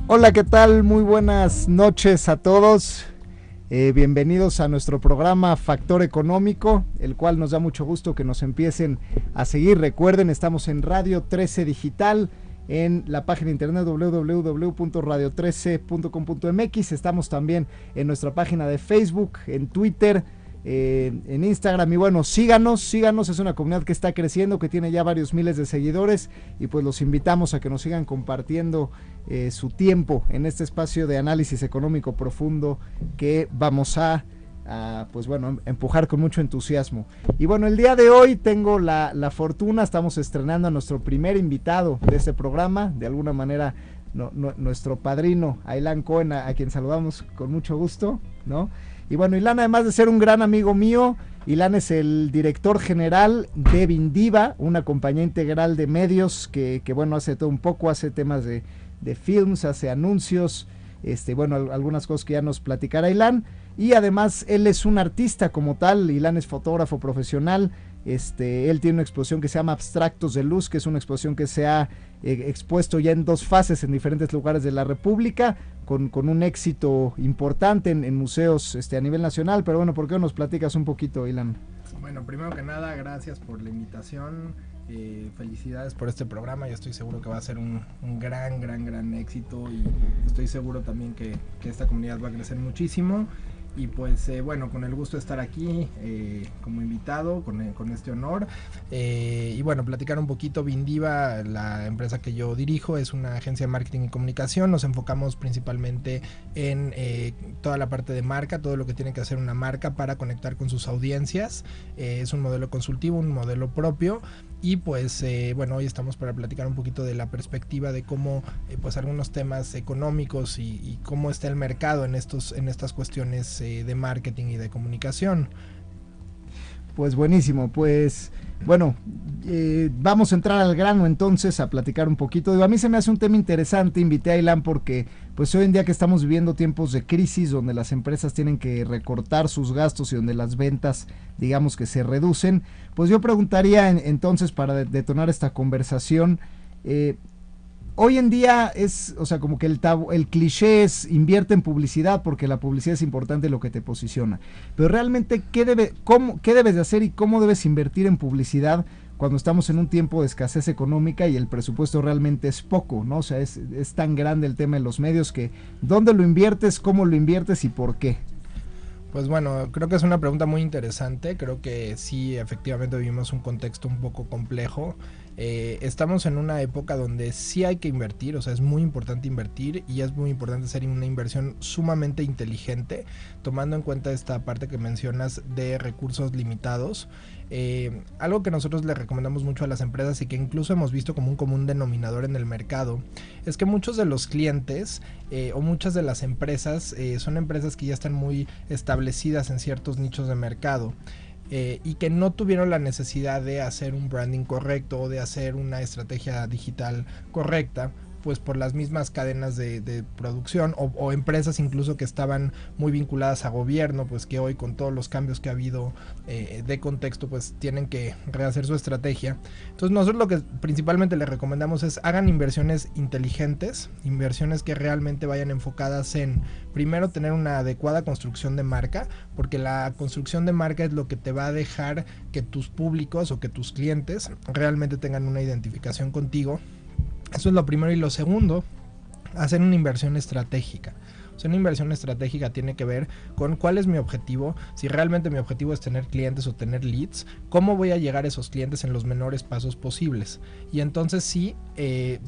Hola, ¿qué tal? Muy buenas noches a todos. Bienvenidos a nuestro programa Factor Económico, el cual nos da mucho gusto que nos empiecen a seguir. Recuerden, estamos en Radio 13 Digital, en la página de internet www.radio13.com.mx. Estamos también en nuestra página de Facebook, en Twitter, en Instagram. Y bueno, síganos, es una comunidad que está creciendo, que tiene ya varios miles de seguidores, y pues los invitamos a que nos sigan compartiendo su tiempo en este espacio de análisis económico profundo que vamos a pues bueno, empujar con mucho entusiasmo. Y bueno, el día de hoy tengo la fortuna, estamos estrenando a nuestro primer invitado de este programa, de alguna manera nuestro padrino Ailán Cohen, a quien saludamos con mucho gusto, ¿no? Y bueno, Ailán, además de ser un gran amigo mío, Ailán es el director general de Vindiva, una compañía integral de medios que bueno, hace todo un poco, hace temas de films, hace anuncios, bueno, algunas cosas que ya nos platicará Ailán. Y además él es un artista como tal. Ailán es fotógrafo profesional. Él tiene una exposición que se llama Abstractos de Luz, que es una exposición que se ha expuesto ya en 2 fases en diferentes lugares de la República, con un éxito importante en museos a nivel nacional. Pero bueno, ¿por qué no nos platicas un poquito, Ailán? Bueno, primero que nada, gracias por la invitación. Felicidades por este programa. Yo estoy seguro que va a ser un gran éxito, y estoy seguro también que esta comunidad va a crecer muchísimo. Y pues bueno, con el gusto de estar aquí como invitado, con este honor. Y bueno, platicar un poquito. Vindiva, la empresa que yo dirijo, es una agencia de marketing y comunicación. Nos enfocamos principalmente en toda la parte de marca, todo lo que tiene que hacer una marca para conectar con sus audiencias. Es un modelo consultivo, un modelo propio. Y pues bueno, hoy estamos para platicar un poquito de la perspectiva de cómo pues algunos temas económicos y cómo está el mercado en estas cuestiones de marketing y de comunicación. Pues buenísimo, pues bueno, vamos a entrar al grano entonces, a platicar un poquito. A mí se me hace un tema interesante. Invité a Ailán porque pues hoy en día que estamos viviendo tiempos de crisis, donde las empresas tienen que recortar sus gastos y donde las ventas, digamos, que se reducen, pues yo preguntaría entonces, para detonar esta conversación, hoy en día es, o sea, como que el cliché es: invierte en publicidad porque la publicidad es importante, lo que te posiciona. Pero realmente, ¿qué debes de hacer y cómo debes invertir en publicidad cuando estamos en un tiempo de escasez económica y el presupuesto realmente es poco, ¿no? O sea, es tan grande el tema de los medios que ¿dónde lo inviertes, cómo lo inviertes y por qué? Pues bueno, creo que es una pregunta muy interesante. Creo que sí, efectivamente vivimos un contexto un poco complejo. Estamos en una época donde sí hay que invertir, o sea, es muy importante invertir, y es muy importante hacer una inversión sumamente inteligente, tomando en cuenta esta parte que mencionas de recursos limitados. Algo que nosotros le recomendamos mucho a las empresas, y que incluso hemos visto como un común denominador en el mercado, es que muchos de los clientes o muchas de las empresas son empresas que ya están muy establecidas en ciertos nichos de mercado. Y que no tuvieron la necesidad de hacer un branding correcto o de hacer una estrategia digital correcta, pues por las mismas cadenas de producción o empresas incluso que estaban muy vinculadas a gobierno, pues que hoy, con todos los cambios que ha habido de contexto, pues tienen que rehacer su estrategia. Entonces nosotros lo que principalmente les recomendamos es: hagan inversiones inteligentes, inversiones que realmente vayan enfocadas en, primero, tener una adecuada construcción de marca, porque la construcción de marca es lo que te va a dejar que tus públicos o que tus clientes realmente tengan una identificación contigo. Eso es lo primero. Y lo segundo, hacer una inversión estratégica. O sea, una inversión estratégica tiene que ver con cuál es mi objetivo. Si realmente mi objetivo es tener clientes o tener leads, ¿cómo voy a llegar a esos clientes en los menores pasos posibles? Y entonces sí,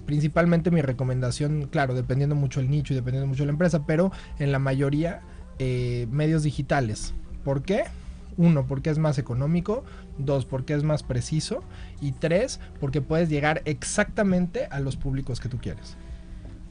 principalmente mi recomendación, claro, dependiendo mucho el nicho y dependiendo mucho la empresa, pero en la mayoría medios digitales. ¿Por qué? 1, porque es más económico. 2, porque es más preciso. Y 3, porque puedes llegar exactamente a los públicos que tú quieres.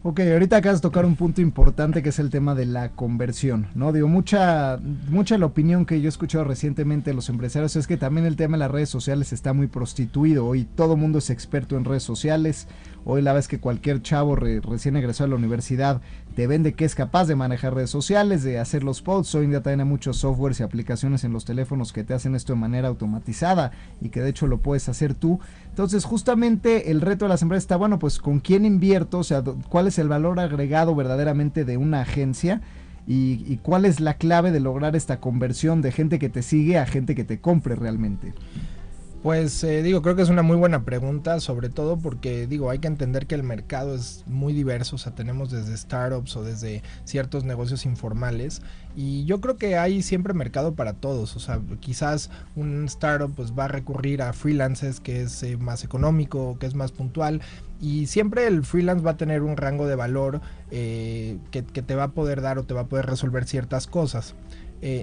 Ok, ahorita acabas de tocar un punto importante, que es el tema de la conversión, ¿no? Digo, mucha la opinión que yo he escuchado recientemente de los empresarios es que también el tema de las redes sociales está muy prostituido. Hoy todo mundo es experto en redes sociales. Hoy la vez que cualquier chavo recién egresado a la universidad te vende que es capaz de manejar redes sociales, de hacer los posts. Hoy en día también hay muchos softwares y aplicaciones en los teléfonos que te hacen esto de manera automatizada y que de hecho lo puedes hacer tú. Entonces justamente el reto de las empresas está, bueno, pues con quién invierto, o sea, cuál es el valor agregado verdaderamente de una agencia y cuál es la clave de lograr esta conversión de gente que te sigue a gente que te compre realmente. Pues creo que es una muy buena pregunta, sobre todo porque hay que entender que el mercado es muy diverso, o sea, tenemos desde startups o desde ciertos negocios informales y yo creo que hay siempre mercado para todos, o sea, quizás un startup pues va a recurrir a freelancers que es más económico, que es más puntual y siempre el freelance va a tener un rango de valor que te va a poder dar o te va a poder resolver ciertas cosas.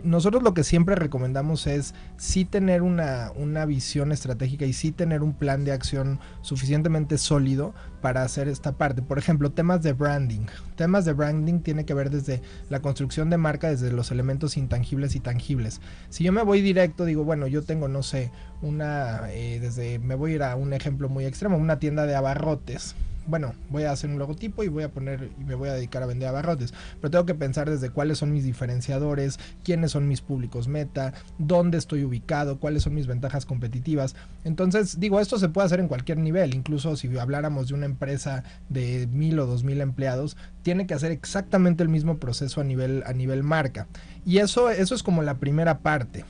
Nosotros lo que siempre recomendamos es sí tener una visión estratégica y sí tener un plan de acción suficientemente sólido para hacer esta parte. Por ejemplo, temas de branding. Temas de branding tiene que ver desde la construcción de marca, desde los elementos intangibles y tangibles. Si yo me voy directo, yo tengo, no sé, me voy a ir a un ejemplo muy extremo, una tienda de abarrotes. Bueno, voy a hacer un logotipo y me voy a dedicar a vender abarrotes, pero tengo que pensar desde cuáles son mis diferenciadores, quiénes son mis públicos meta, dónde estoy ubicado, cuáles son mis ventajas competitivas. Entonces, esto se puede hacer en cualquier nivel, incluso si habláramos de una empresa de 1000 o 2000 empleados, tiene que hacer exactamente el mismo proceso a nivel marca. Y eso es como la primera parte.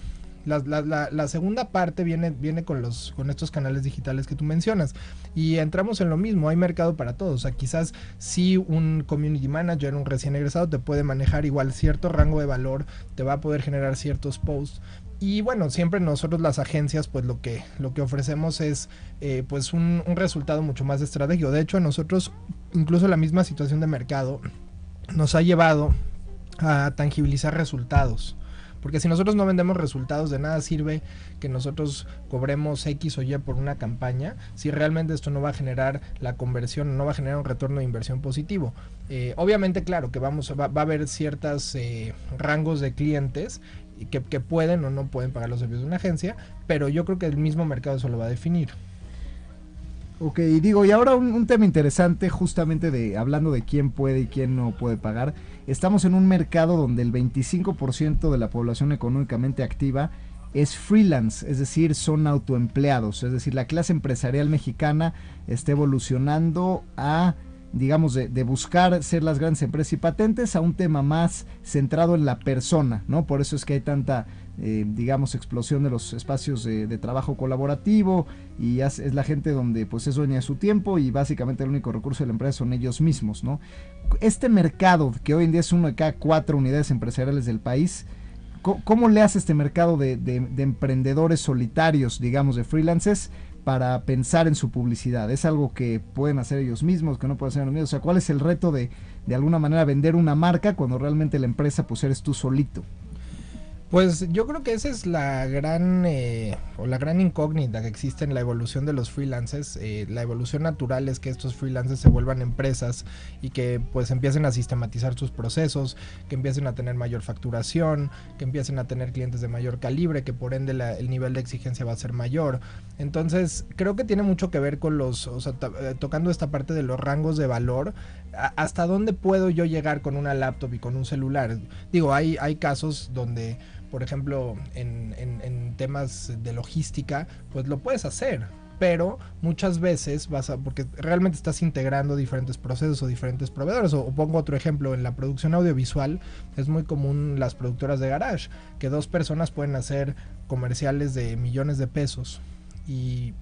La segunda parte viene con estos canales digitales que tú mencionas y entramos en lo mismo, hay mercado para todos, o sea, quizás si un community manager, un recién egresado te puede manejar igual cierto rango de valor, te va a poder generar ciertos posts y bueno, siempre nosotros las agencias pues lo que ofrecemos es pues un resultado mucho más estratégico. De hecho, a nosotros incluso la misma situación de mercado nos ha llevado a tangibilizar resultados. Porque si nosotros no vendemos resultados, de nada sirve que nosotros cobremos X o Y por una campaña si realmente esto no va a generar la conversión, no va a generar un retorno de inversión positivo. Obviamente, claro, que va a haber ciertos rangos de clientes que pueden o no pueden pagar los servicios de una agencia, pero yo creo que el mismo mercado eso lo va a definir. Ok, y ahora un tema interesante justamente hablando de quién puede y quién no puede pagar. Estamos en un mercado donde el 25% de la población económicamente activa es freelance, es decir, son autoempleados, es decir, la clase empresarial mexicana está evolucionando a, digamos, de buscar ser las grandes empresas y patentes a un tema más centrado en la persona, ¿no? Por eso es que hay tanta explosión de los espacios de trabajo colaborativo y es la gente donde pues es dueña de su tiempo y básicamente el único recurso de la empresa son ellos mismos, ¿no? Este mercado que hoy en día es uno de cada 4 unidades empresariales del país, ¿cómo le hace este mercado de emprendedores solitarios, digamos, de freelancers para pensar en su publicidad? ¿Es algo que pueden hacer ellos mismos, que no pueden hacer ellos mismos? O sea, ¿cuál es el reto de alguna manera vender una marca cuando realmente la empresa pues eres tú solito? Pues yo creo que esa es la gran incógnita que existe en la evolución de los freelancers. La evolución natural es que estos freelancers se vuelvan empresas y que pues empiecen a sistematizar sus procesos, que empiecen a tener mayor facturación, que empiecen a tener clientes de mayor calibre, que por ende el nivel de exigencia va a ser mayor. Entonces creo que tiene mucho que ver con tocando esta parte de los rangos de valor. ¿Hasta dónde puedo yo llegar con una laptop y con un celular? Hay casos donde, por ejemplo, en temas de logística, pues lo puedes hacer, pero muchas veces porque realmente estás integrando diferentes procesos o diferentes proveedores. O pongo otro ejemplo, en la producción audiovisual es muy común las productoras de garage, que 2 personas pueden hacer comerciales de millones de pesos y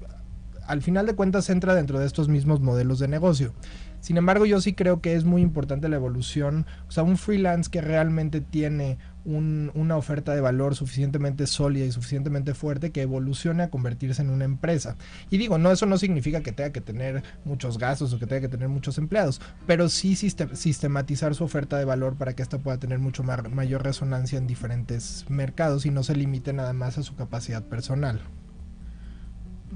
al final de cuentas entra dentro de estos mismos modelos de negocio. Sin embargo, yo sí creo que es muy importante la evolución, o sea, un freelance que realmente tiene una oferta de valor suficientemente sólida y suficientemente fuerte que evolucione a convertirse en una empresa. Y eso no significa que tenga que tener muchos gastos o que tenga que tener muchos empleados, pero sí sistematizar su oferta de valor para que ésta pueda tener mucho mayor resonancia en diferentes mercados y no se limite nada más a su capacidad personal.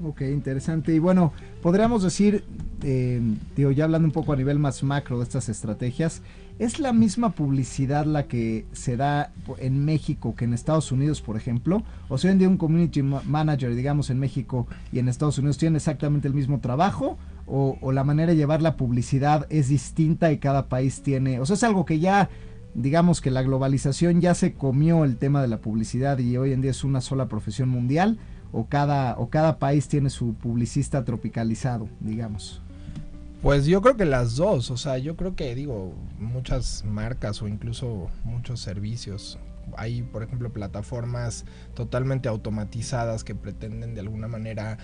Ok, interesante. Y bueno, podríamos decir, ya hablando un poco a nivel más macro de estas estrategias, ¿es la misma publicidad la que se da en México que en Estados Unidos, por ejemplo? O sea, hoy en día un community manager, digamos, en México y en Estados Unidos tiene exactamente el mismo trabajo, o la manera de llevar la publicidad es distinta y cada país tiene, o sea, es algo que ya, digamos que la globalización ya se comió el tema de la publicidad y hoy en día es una sola profesión mundial, o cada país tiene su publicista tropicalizado, digamos. Pues yo creo que las dos, o sea, yo creo que digo, muchas marcas o incluso muchos servicios. Hay, por ejemplo, plataformas totalmente automatizadas que pretenden de alguna manera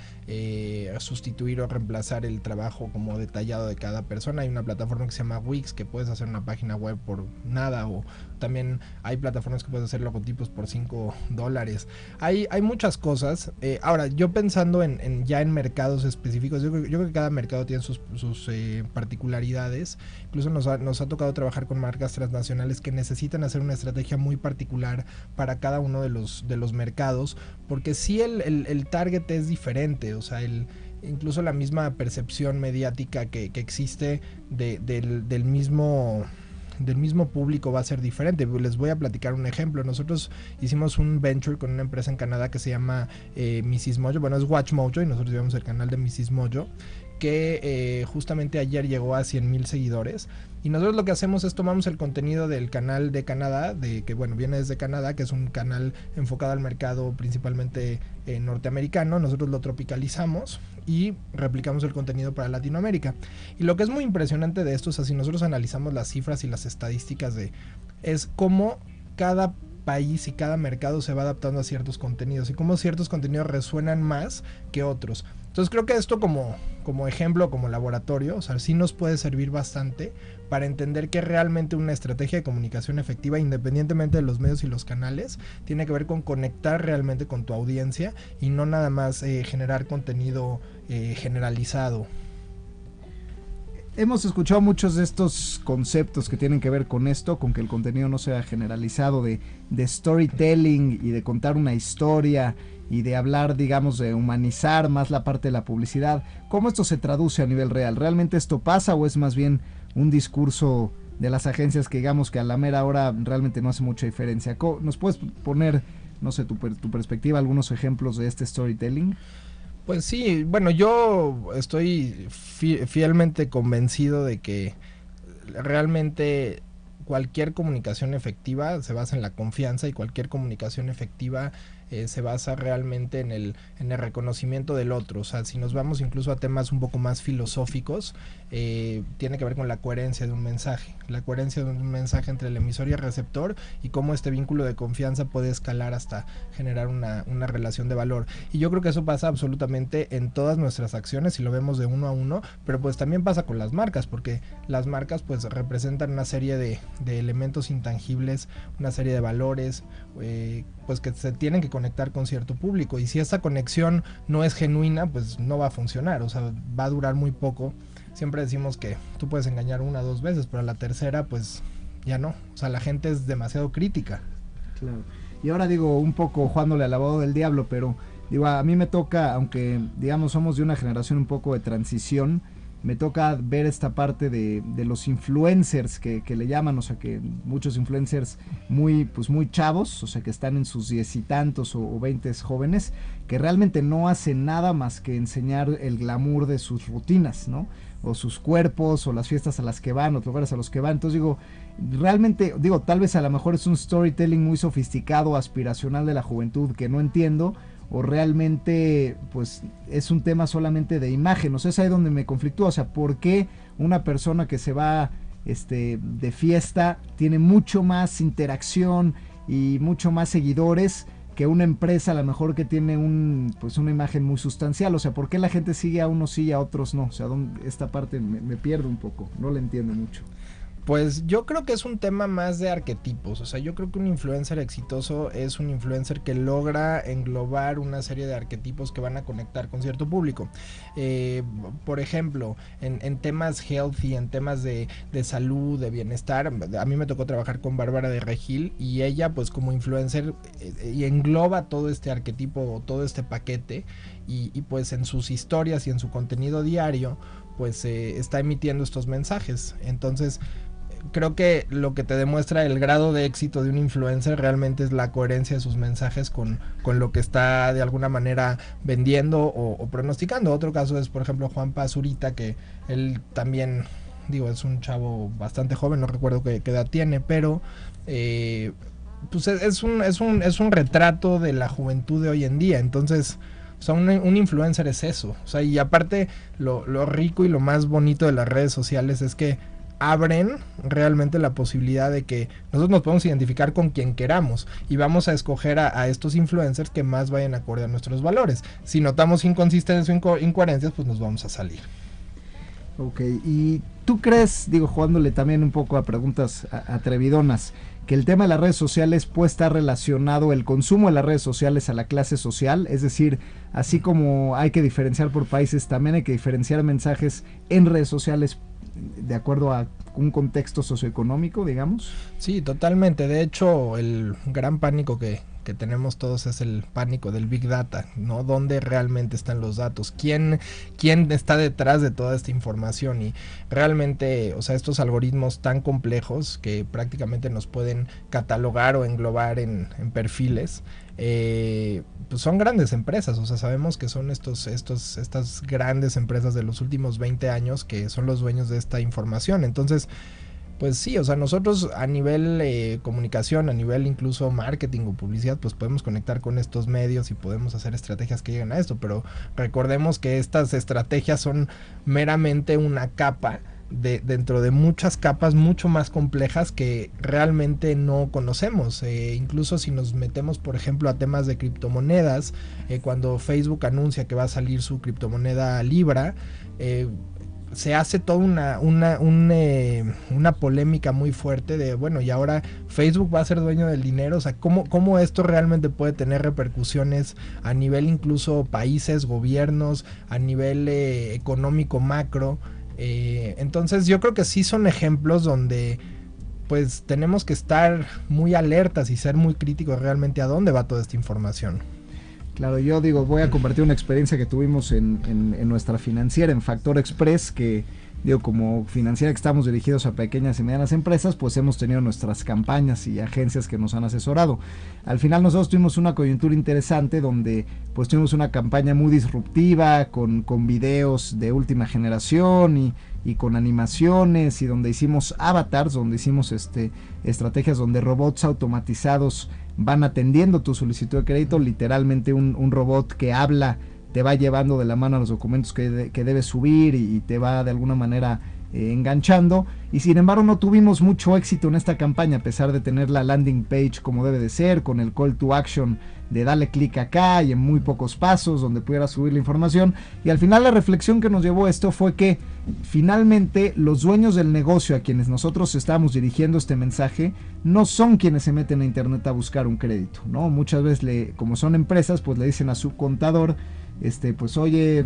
sustituir o reemplazar el trabajo como detallado de cada persona. Hay una plataforma que se llama Wix, que puedes hacer una página web por nada, o también hay plataformas que puedes hacer logotipos por $5. Hay muchas cosas. Ahora, yo pensando ya en mercados específicos, yo creo que cada mercado tiene sus particularidades. Incluso nos ha tocado trabajar con marcas transnacionales que necesitan hacer una estrategia muy particular para cada uno de los mercados, porque sí el target es diferente, o sea, incluso la misma percepción mediática que existe del mismo público va a ser diferente. Les voy a platicar un ejemplo.Nosotros hicimos un venture con una empresa en Canadá que se llama Mrs. Mojo, bueno, es Watch Mojo, y nosotros llevamos el canal de Mrs. Mojo, que justamente ayer llegó a 100,000 seguidores. Y nosotros lo que hacemos es tomamos el contenido del canal de Canadá, que bueno, viene desde Canadá, que es un canal enfocado al mercado principalmente norteamericano. Nosotros lo tropicalizamos y replicamos el contenido para Latinoamérica. Y lo que es muy impresionante de esto, o sea, si nosotros analizamos las cifras y las estadísticas es cómo cada país y cada mercado se va adaptando a ciertos contenidos y cómo ciertos contenidos resuenan más que otros. Entonces creo que esto como ejemplo, como laboratorio, o sea, sí nos puede servir bastante para entender que realmente una estrategia de comunicación efectiva, independientemente de los medios y los canales, tiene que ver con conectar realmente con tu audiencia y no nada más generar contenido generalizado. Hemos escuchado muchos de estos conceptos que tienen que ver con esto, con que el contenido no sea generalizado, de storytelling y de contar una historia y de hablar, digamos, de humanizar más la parte de la publicidad. ¿Cómo esto se traduce a nivel real? ¿Realmente esto pasa o es más bien un discurso de las agencias que digamos que a la mera hora realmente no hace mucha diferencia? ¿Nos puedes poner, no sé, tu perspectiva, algunos ejemplos de este storytelling? Pues sí, bueno, yo estoy fielmente convencido de que realmente cualquier comunicación efectiva se basa en la confianza, y cualquier comunicación efectiva se basa realmente en el reconocimiento del otro. O sea, si nos vamos incluso a temas un poco más filosóficos, tiene que ver con la coherencia de un mensaje. La coherencia de un mensaje entre el emisor y el receptor, y cómo este vínculo de confianza puede escalar hasta generar una relación de valor. Y yo creo que eso pasa absolutamente en todas nuestras acciones, si lo vemos de uno a uno, pero pues también pasa con las marcas, porque las marcas pues representan una serie de elementos intangibles, una serie de valores, pues que se tienen que conectar con cierto público, y si esa conexión no es genuina, pues no va a funcionar, o sea, va a durar muy poco. Siempre decimos que tú puedes engañar una o dos veces, pero a la tercera pues ya no, o sea, la gente es demasiado crítica. Claro. Y ahora digo, un poco jugándole al abogado del diablo, pero digo, a mí me toca, aunque digamos somos de una generación un poco de transición, me toca ver esta parte de los influencers que le llaman, o sea, que muchos influencers muy chavos, o sea, que están en sus 10 y tantos o 20 jóvenes, que realmente no hacen nada más que enseñar el glamour de sus rutinas, ¿no? O sus cuerpos, o las fiestas a las que van, o lugares a los que van. Entonces digo, realmente, tal vez a lo mejor es un storytelling muy sofisticado, aspiracional de la juventud que no entiendo, o realmente pues es un tema solamente de imagen. O sea, es ahí donde me conflictúa. O sea, ¿por qué una persona que se va de fiesta tiene mucho más interacción y mucho más seguidores que una empresa a lo mejor que tiene una imagen muy sustancial? O sea, ¿por qué la gente sigue a unos sí y a otros no? O sea, esta parte me pierdo un poco, no la entiendo mucho. Pues yo creo que es un tema más de arquetipos. O sea, yo creo que un influencer exitoso es un influencer que logra englobar una serie de arquetipos que van a conectar con cierto público. Por ejemplo, en temas healthy, en temas de salud, de bienestar, a mí me tocó trabajar con Bárbara de Regil, y ella pues como influencer y engloba todo este arquetipo, todo este paquete, y pues en sus historias y en su contenido diario pues está emitiendo estos mensajes. Entonces creo que lo que te demuestra el grado de éxito de un influencer realmente es la coherencia de sus mensajes con lo que está de alguna manera vendiendo o pronosticando. Otro caso es, por ejemplo, Juan Pazurita, que él también, digo, es un chavo bastante joven, no recuerdo qué edad tiene, pero pues es un retrato de la juventud de hoy en día. Entonces, o sea, un influencer es eso. O sea, y aparte lo rico y lo más bonito de las redes sociales es que abren realmente la posibilidad de que nosotros nos podemos identificar con quien queramos y vamos a escoger a estos influencers que más vayan acorde a nuestros valores. Si notamos inconsistencias o incoherencias, pues nos vamos a salir. Ok, y tú crees, digo, jugándole también un poco a preguntas atrevidonas, que el tema de las redes sociales puede estar relacionado, el consumo de las redes sociales, a la clase social, es decir, así como hay que diferenciar por países, también hay que diferenciar mensajes en redes sociales de acuerdo a un contexto socioeconómico, digamos. Sí, totalmente. De hecho, el gran pánico que tenemos todos es el pánico del Big Data, ¿no? ¿Dónde realmente están los datos? ¿Quién está detrás de toda esta información? Y realmente, o sea, estos algoritmos tan complejos que prácticamente nos pueden catalogar o englobar en perfiles, pues son grandes empresas. O sea, sabemos que son estas grandes empresas de los últimos 20 años que son los dueños de esta información. Entonces, pues sí, o sea, nosotros a nivel comunicación, a nivel incluso marketing o publicidad, pues podemos conectar con estos medios y podemos hacer estrategias que lleguen a esto, pero recordemos que estas estrategias son meramente una capa dentro de muchas capas mucho más complejas que realmente no conocemos. Incluso si nos metemos, por ejemplo, a temas de criptomonedas, cuando Facebook anuncia que va a salir su criptomoneda Libra, se hace toda una polémica muy fuerte de, bueno, y ahora Facebook va a ser dueño del dinero. O sea, ¿cómo esto realmente puede tener repercusiones a nivel incluso países, gobiernos, a nivel económico macro? Entonces yo creo que sí son ejemplos donde pues tenemos que estar muy alertas y ser muy críticos realmente a dónde va toda esta información. Claro, yo digo, voy a compartir una experiencia que tuvimos en nuestra financiera, en Factor Express, que digo, como financiera que estamos dirigidos a pequeñas y medianas empresas, pues hemos tenido nuestras campañas y agencias que nos han asesorado. Al final nosotros tuvimos una coyuntura interesante donde pues tuvimos una campaña muy disruptiva, con videos de última generación y con animaciones, y donde hicimos avatars, donde hicimos estrategias donde robots automatizados van atendiendo tu solicitud de crédito, literalmente un robot que habla te va llevando de la mano a los documentos que debes subir y te va de alguna manera enganchando. Y sin embargo no tuvimos mucho éxito en esta campaña, a pesar de tener la landing page como debe de ser, con el call to action de dale clic acá y en muy pocos pasos donde pudieras subir la información. Y al final la reflexión que nos llevó esto fue que finalmente los dueños del negocio a quienes nosotros estábamos dirigiendo este mensaje no son quienes se meten a internet a buscar un crédito, ¿no? Muchas veces como son empresas, pues le dicen a su contador, pues oye,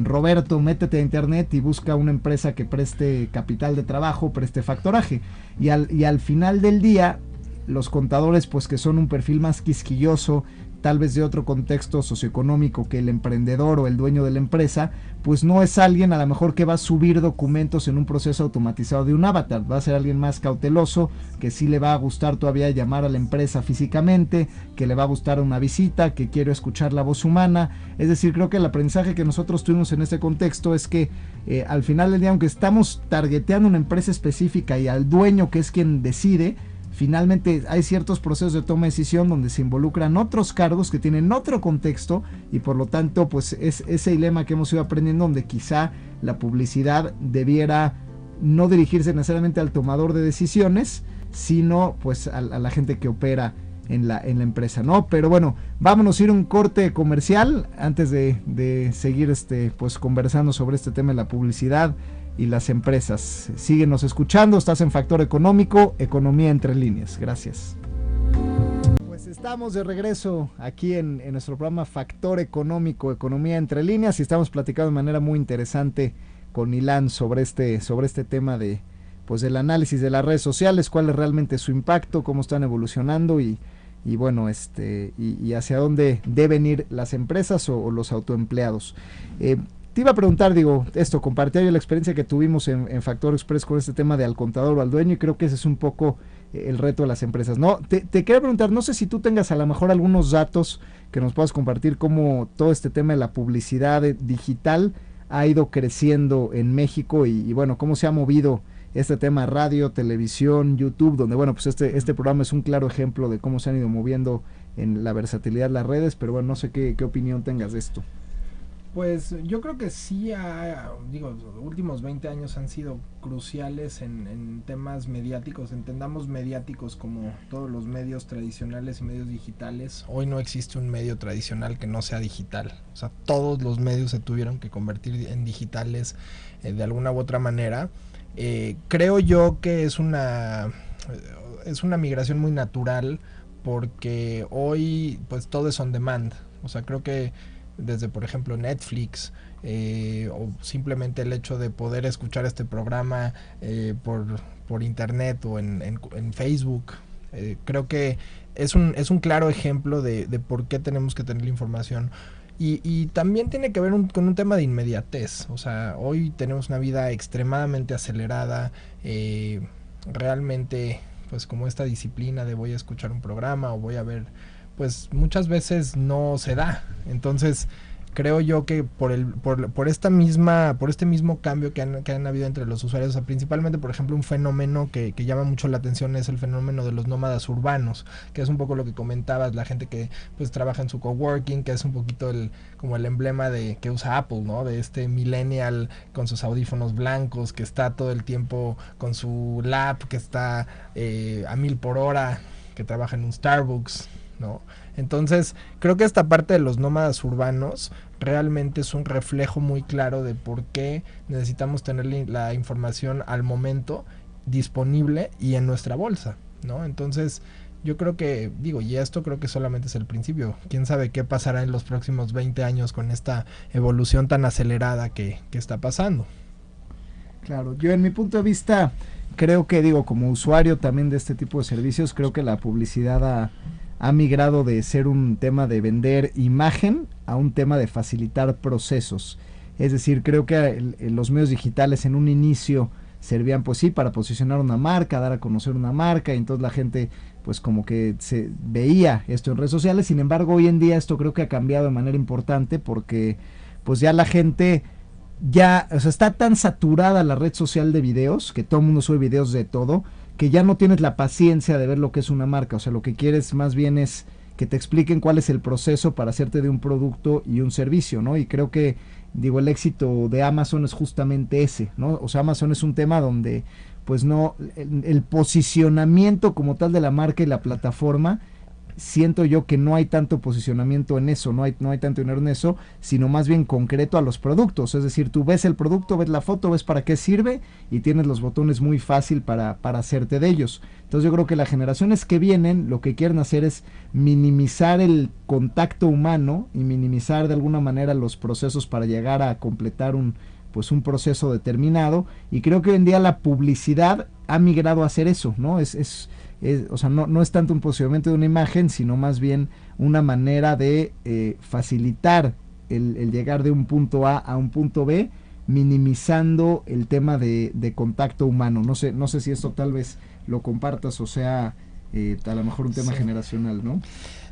Roberto, métete a internet y busca una empresa que preste capital de trabajo, preste factoraje. Y al final del día, los contadores, pues que son un perfil más quisquilloso, tal vez de otro contexto socioeconómico que el emprendedor o el dueño de la empresa, pues no es alguien a lo mejor que va a subir documentos en un proceso automatizado de un avatar. Va a ser alguien más cauteloso, que sí le va a gustar todavía llamar a la empresa físicamente, que le va a gustar una visita, que quiere escuchar la voz humana. Es decir, creo que el aprendizaje que nosotros tuvimos en este contexto es que al final del día, aunque estamos targeteando una empresa específica y al dueño, que es quien decide, finalmente hay ciertos procesos de toma de decisión donde se involucran otros cargos que tienen otro contexto, y por lo tanto pues es ese dilema que hemos ido aprendiendo, donde quizá la publicidad debiera no dirigirse necesariamente al tomador de decisiones, sino pues a la gente que opera en la empresa, ¿no? Pero bueno, vámonos a ir a un corte comercial antes de seguir pues conversando sobre este tema de la publicidad y las empresas. Síguenos escuchando, estás en Factor Económico, Economía Entre Líneas. Gracias. Pues estamos de regreso aquí en nuestro programa Factor Económico, Economía Entre Líneas, y estamos platicando de manera muy interesante con Ilan sobre este tema de pues del análisis de las redes sociales, cuál es realmente su impacto, cómo están evolucionando y bueno, y hacia dónde deben ir las empresas o los autoempleados. te iba a preguntar, digo, esto, compartir la experiencia que tuvimos en Factor Express con este tema de al contador o al dueño, y creo que ese es un poco el reto de las empresas, ¿no? Te quería preguntar, no sé si tú tengas a lo mejor algunos datos que nos puedas compartir, cómo todo este tema de la publicidad digital ha ido creciendo en México y bueno, cómo se ha movido este tema radio, televisión, YouTube, donde bueno, pues este programa es un claro ejemplo de cómo se han ido moviendo en la versatilidad de las redes, pero bueno, no sé qué opinión tengas de esto. Pues yo creo que sí, los últimos 20 años han sido cruciales en temas mediáticos, entendamos mediáticos como todos los medios tradicionales y medios digitales. Hoy no existe un medio tradicional que no sea digital, o sea, todos los medios se tuvieron que convertir en digitales de alguna u otra manera. Creo yo que es una migración muy natural porque hoy pues todo es on demand, o sea, creo que desde por ejemplo Netflix o simplemente el hecho de poder escuchar este programa por internet o en Facebook, creo que es un claro ejemplo de por qué tenemos que tener la información. Y también tiene que ver con un tema de inmediatez. O sea, hoy tenemos una vida extremadamente acelerada, realmente pues como esta disciplina de voy a escuchar un programa o voy a ver, pues muchas veces no se da. Entonces creo yo que por este mismo cambio que han habido entre los usuarios, o sea, principalmente por ejemplo un fenómeno que llama mucho la atención es el fenómeno de los nómadas urbanos, que es un poco lo que comentabas, la gente que pues trabaja en su coworking, que es un poquito como el emblema de que usa Apple, ¿no? De este millennial con sus audífonos blancos, que está todo el tiempo con su lap, que está a 1000 por hora, que trabaja en un Starbucks, ¿no? Entonces creo que esta parte de los nómadas urbanos realmente es un reflejo muy claro de por qué necesitamos tener la información al momento disponible y en nuestra bolsa, ¿no? Entonces yo creo que, y esto creo que solamente es el principio. Quién sabe qué pasará en los próximos 20 años con esta evolución tan acelerada que está pasando. Claro, yo en mi punto de vista creo que, como usuario también de este tipo de servicios, creo que la publicidad ha migrado de ser un tema de vender imagen a un tema de facilitar procesos. Es decir, creo que los medios digitales en un inicio servían pues sí para posicionar una marca, dar a conocer una marca, y entonces la gente pues como que se veía esto en redes sociales. Sin embargo, hoy en día esto creo que ha cambiado de manera importante porque pues ya la gente está tan saturada la red social de videos, que todo el mundo sube videos de todo, que ya no tienes la paciencia de ver lo que es una marca. O sea, lo que quieres más bien es que te expliquen cuál es el proceso para hacerte de un producto y un servicio, ¿no? Y creo que, el éxito de Amazon es justamente ese, ¿no? O sea, Amazon es un tema donde, pues no, el posicionamiento como tal de la marca y la plataforma, siento yo que no hay tanto posicionamiento en eso, no hay tanto dinero en eso, sino más bien concreto a los productos. Es decir, tú ves el producto, ves la foto, ves para qué sirve y tienes los botones muy fácil para hacerte de ellos. Entonces yo creo que las generaciones que vienen lo que quieren hacer es minimizar el contacto humano y minimizar de alguna manera los procesos para llegar a completar un proceso determinado, y creo que hoy en día la publicidad ha migrado a hacer eso, ¿no? O sea, no es tanto un posicionamiento de una imagen, sino más bien una manera de facilitar el llegar de un punto A a un punto B, minimizando el tema de contacto humano. No sé si esto tal vez lo compartas, o sea, a lo mejor un tema generacional, ¿no?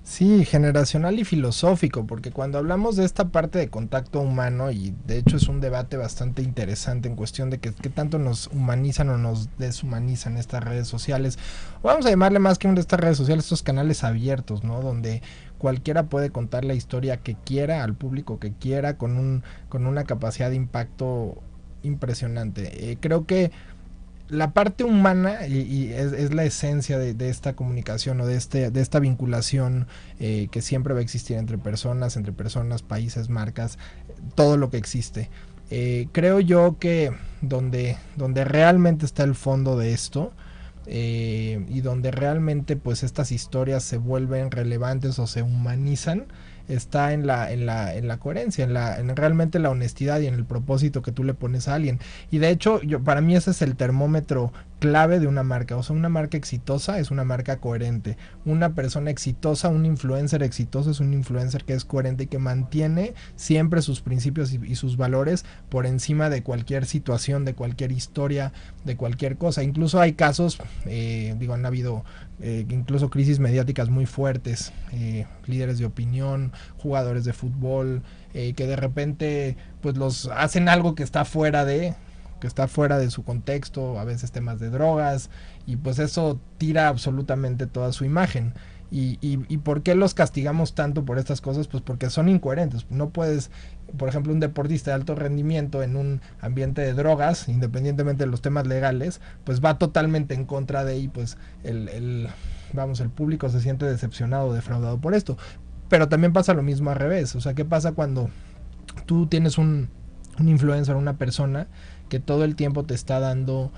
Sí, generacional y filosófico, porque cuando hablamos de esta parte de contacto humano, y de hecho es un debate bastante interesante en cuestión de qué tanto nos humanizan o nos deshumanizan estas redes sociales, o vamos a llamarle más que estas redes sociales, estos canales abiertos, ¿no? Donde cualquiera puede contar la historia que quiera, al público que quiera, con una capacidad de impacto impresionante. Creo que la parte humana y es la esencia de esta comunicación o de esta vinculación que siempre va a existir entre personas, países, marcas, todo lo que existe. Creo yo que donde realmente está el fondo de esto, y donde realmente pues estas historias se vuelven relevantes o se humanizan, está en la coherencia, en realmente la honestidad y en el propósito que tú le pones a alguien. Y de hecho, para mí ese es el termómetro clave de una marca. O sea, una marca exitosa es una marca coherente. Una persona exitosa, un influencer exitoso es un influencer que es coherente y que mantiene siempre sus principios y sus valores por encima de cualquier situación, de cualquier historia, de cualquier cosa. Incluso hay casos, han habido incluso crisis mediáticas muy fuertes, líderes de opinión, jugadores de fútbol, que de repente pues los hacen algo que está fuera de su contexto, a veces temas de drogas, y pues eso tira absolutamente toda su imagen. ¿Y por qué los castigamos tanto por estas cosas? Pues porque son incoherentes. No puedes, por ejemplo, un deportista de alto rendimiento en un ambiente de drogas, independientemente de los temas legales, pues va totalmente en contra de, y pues el público se siente decepcionado, defraudado por esto. Pero también pasa lo mismo al revés. O sea, ¿qué pasa cuando tú tienes un influencer, una persona que todo el tiempo te está dando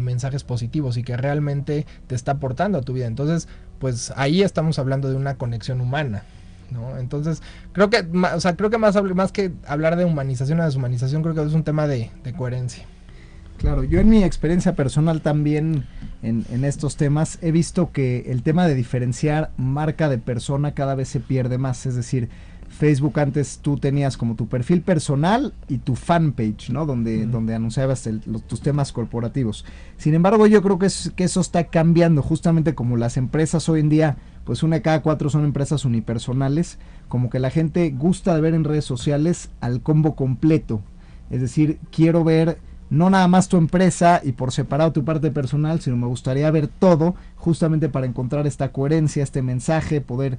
mensajes positivos y que realmente te está aportando a tu vida? Entonces, pues ahí estamos hablando de una conexión humana, ¿no? Entonces, creo que más que hablar de humanización o deshumanización, creo que es un tema de coherencia. Claro, yo en mi experiencia personal también en estos temas he visto que el tema de diferenciar marca de persona cada vez se pierde más. Es decir, Facebook antes tú tenías como tu perfil personal y tu fanpage, ¿no? Donde anunciabas tus temas corporativos. Sin embargo, yo creo que eso está cambiando, justamente como las empresas hoy en día, pues una de cada 4 son empresas unipersonales, como que la gente gusta de ver en redes sociales al combo completo. Es decir, quiero ver no nada más tu empresa y por separado tu parte personal, sino me gustaría ver todo, justamente para encontrar esta coherencia, este mensaje, poder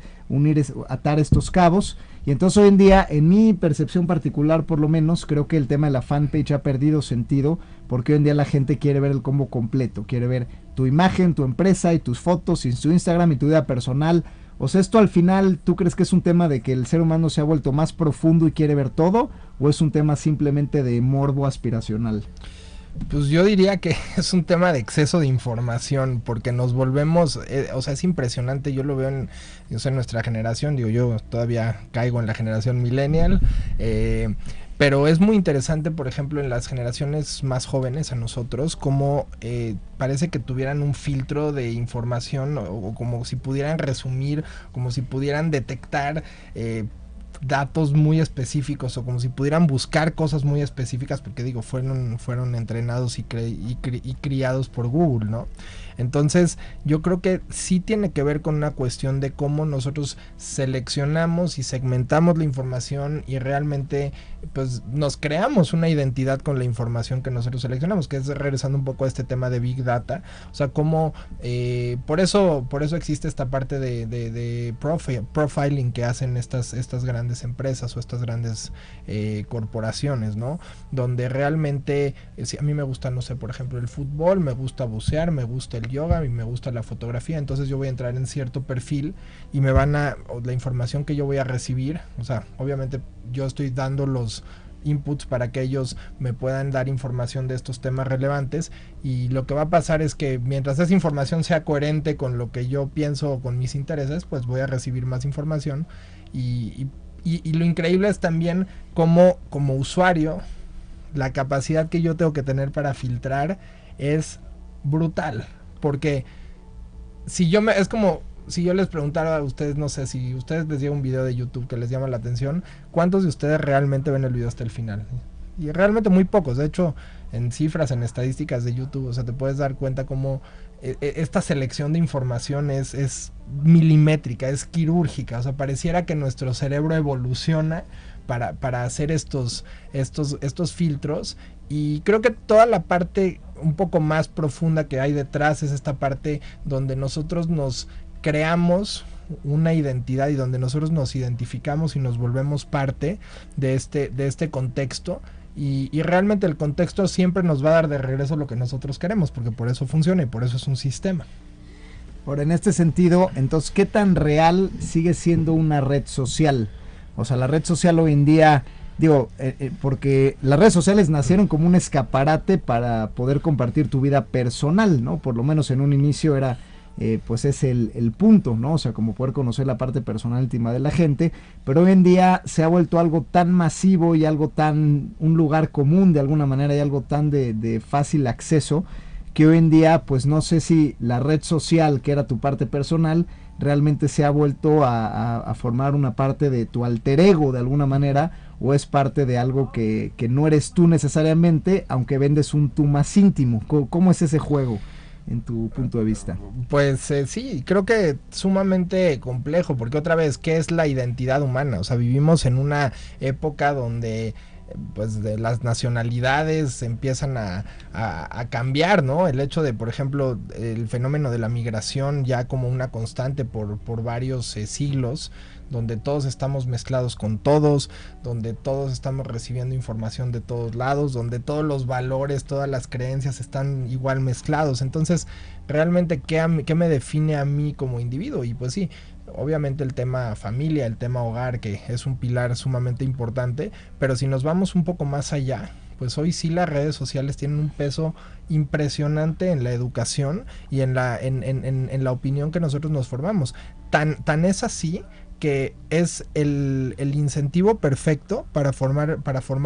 atar estos cabos. Y entonces hoy en día, en mi percepción particular por lo menos, creo que el tema de la fanpage ha perdido sentido, porque hoy en día la gente quiere ver el combo completo, quiere ver tu imagen, tu empresa y tus fotos y tu Instagram y tu vida personal. O sea, esto al final, ¿tú crees que es un tema de que el ser humano se ha vuelto más profundo y quiere ver todo? ¿O es un tema simplemente de morbo aspiracional? Pues yo diría que es un tema de exceso de información, porque nos volvemos, es impresionante. Yo lo veo en nuestra generación, yo todavía caigo en la generación millennial, pero es muy interesante, por ejemplo, en las generaciones más jóvenes a nosotros, como parece que tuvieran un filtro de información, o como si pudieran resumir, como si pudieran detectar datos muy específicos, o como si pudieran buscar cosas muy específicas, porque fueron entrenados y criados por Google, ¿no? Entonces yo creo que sí tiene que ver con una cuestión de cómo nosotros seleccionamos y segmentamos la información, y realmente pues nos creamos una identidad con la información que nosotros seleccionamos, que es regresando un poco a este tema de Big Data. O sea, cómo por eso existe esta parte de profiling que hacen estas grandes empresas o estas grandes corporaciones, ¿no? Donde realmente, si a mí me gusta, no sé, por ejemplo, el fútbol, me gusta bucear, me gusta el yoga y me gusta la fotografía, entonces yo voy a entrar en cierto perfil y la información que yo voy a recibir, o sea, obviamente yo estoy dando los inputs para que ellos me puedan dar información de estos temas relevantes, y lo que va a pasar es que mientras esa información sea coherente con lo que yo pienso o con mis intereses, pues voy a recibir más información. Y lo increíble es también como usuario, la capacidad que yo tengo que tener para filtrar es brutal, porque es como si yo les preguntara a ustedes, no sé, si ustedes les llega un video de YouTube que les llama la atención, ¿cuántos de ustedes realmente ven el video hasta el final? Y realmente muy pocos. De hecho, en cifras, en estadísticas de YouTube, o sea, te puedes dar cuenta cómo esta selección de información es milimétrica, es quirúrgica. O sea, pareciera que nuestro cerebro evoluciona para hacer estos filtros. Y creo que toda la parte un poco más profunda que hay detrás es esta parte donde nosotros nos creamos una identidad y donde nosotros nos identificamos y nos volvemos parte de este contexto, y realmente el contexto siempre nos va a dar de regreso lo que nosotros queremos, porque por eso funciona y por eso es un sistema. Ahora, en este sentido, entonces, ¿qué tan real sigue siendo una red social? O sea, la red social hoy en día, porque las redes sociales nacieron como un escaparate para poder compartir tu vida personal, ¿no? Por lo menos en un inicio era, pues es el punto, ¿no? O sea, como poder conocer la parte personal íntima de la gente, pero hoy en día se ha vuelto algo tan masivo y un lugar común de alguna manera, y algo tan de fácil acceso, que hoy en día pues no sé si la red social, que era tu parte personal, realmente se ha vuelto a formar una parte de tu alter ego de alguna manera, o es parte de algo que no eres tú necesariamente, aunque vendes un tú más íntimo. ¿Cómo es ese juego en tu punto de vista? Pues sí, creo que sumamente complejo, porque otra vez, ¿qué es la identidad humana? O sea, vivimos en una época donde pues de las nacionalidades empiezan a cambiar, ¿no? El hecho de, por ejemplo, el fenómeno de la migración ya como una constante por varios siglos, donde todos estamos mezclados con todos, donde todos estamos recibiendo información de todos lados, donde todos los valores, todas las creencias están igual mezclados. Entonces, realmente, ¿qué me define a mí como individuo? Y pues sí, obviamente el tema familia, el tema hogar, que es un pilar sumamente importante, pero si nos vamos un poco más allá, pues hoy sí las redes sociales tienen un peso impresionante en la educación y en la opinión que nosotros nos formamos. Tan es así que es el incentivo perfecto para formar